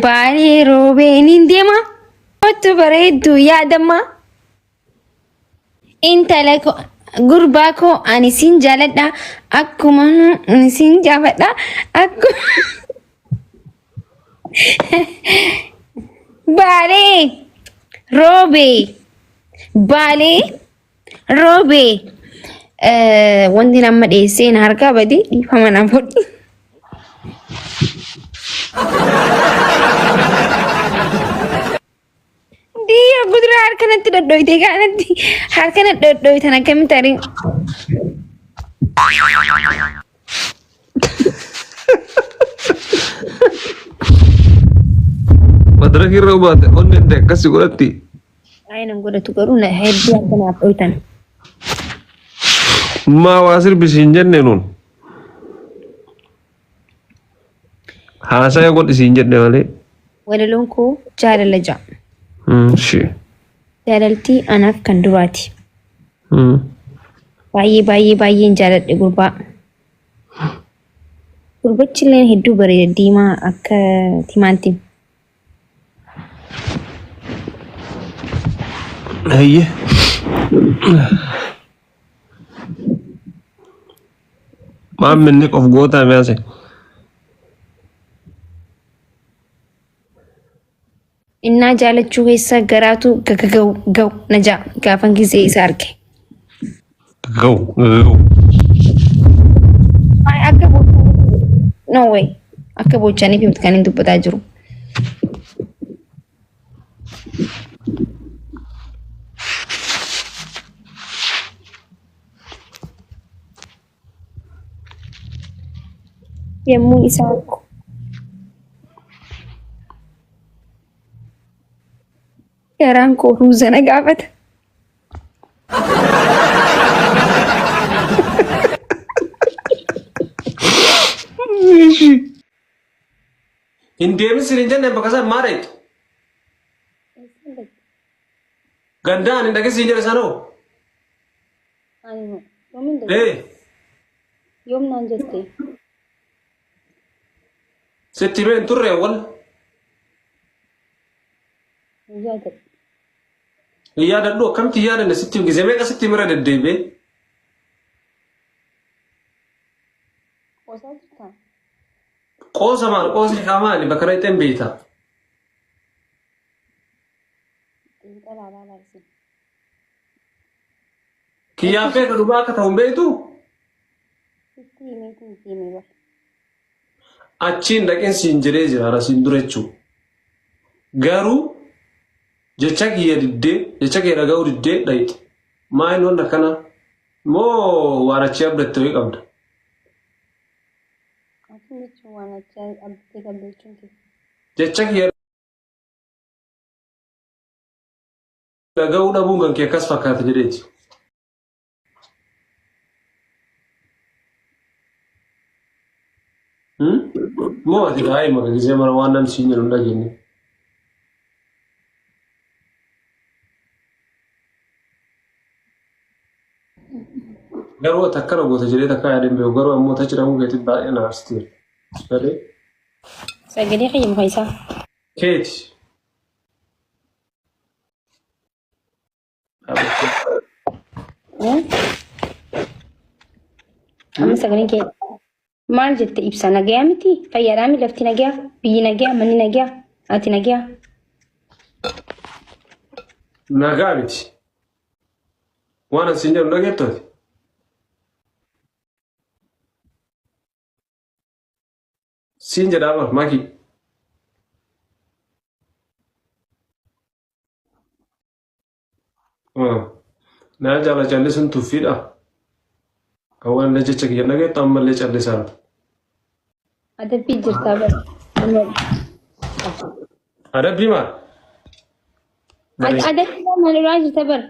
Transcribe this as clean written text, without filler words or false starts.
Baalee roobeen hin deema. Kottu bareeddu yaadamma. Intala gurbaa koo ani sin jaaladha. Akkuma ani sin jaabadha. Akkuma Baalee roobee. Baalee roobee. Wanti nama dhiyeessee na harkaa badee dhiifama na fudhi. Dia kuduraa harkanatti dhodhooyte kanatti harkana dhodhooytan akkamitti ariin Madara kirra baate onni inte akkasi godhatti. Aynan godhatu garuu na hedduu akkanaaf dhoytan. Maa waa sirbisiin jenne nuun. Haasaya godhisiin jenne malee. Walaloon koo jaalala ja'a. Shee. Jaalaltii anaaf kan duraati. Baay'een jaaladhe gurbaa. Gurbachi illee hedduu bareeda diimaa akka timaantiin. Ayye. Maamilli qof gootaa mi'aase. Innaa jaalachuu keessa garaatu gagagau na ja'a gaafan gisee isa arge. Gagau. Akka no way akka bochaniif himtu kan hin dubbataa jiru. Yemmuu isaa garaan koo ruuzana gaafata. Hin deemin jenne bakka isaan maa dhayitu? Gandaan hin dhageessiin jedhe sanoo? Yoom naan jettee? Sitti himee hin turre wal? Hin yaadadhu akkamitti hin yaadanne sitti gisee meeqa sitti himira deddeebi'ee? Qoosa maal qoosni maali bakka dhayxee hin beektaa? Kiyyaaffee ka dhugaa akka ta'u hin beektuu? Achiin dhaqeensi hin jedhee jira rasiin dura jechuudha. Garuu jecha kiyya diddee jecha kiyya dhaga'uu diddee dhayite. Maal waan akkana moo waan achii abdatte wayii qabda? Jecha kiyya dhaga'uu dhabuun kan kee akkas fakkaata jedheeti. Moo ati daa'ima kan gisee mara waan namni siin jedhu hin dhageenye. Garuu ati akkana goota jedhee takka yaadeen beeku garuu ammoo tachi dhabuu keetti baay'ee na aarsisteera. Galee. Sagalee qayyama faayisaa. Keeti. Amma sagalee kee maal jette ibsa nagayaa miti fayyaadhaa mi lafti nagayaa biyyi nagayaa manni nagayaa ati nagayaa. Nagaa miti. Waan asiin jedhu dhageettooti. Siin jedhama maki. Naa jaala callisuun tuffiidha. Kan waan jecha kiyya dhageettu ammallee callisaa. Adabbii jirtaa bara. Adabbii maal? Adabbii maal irraa jirta bara?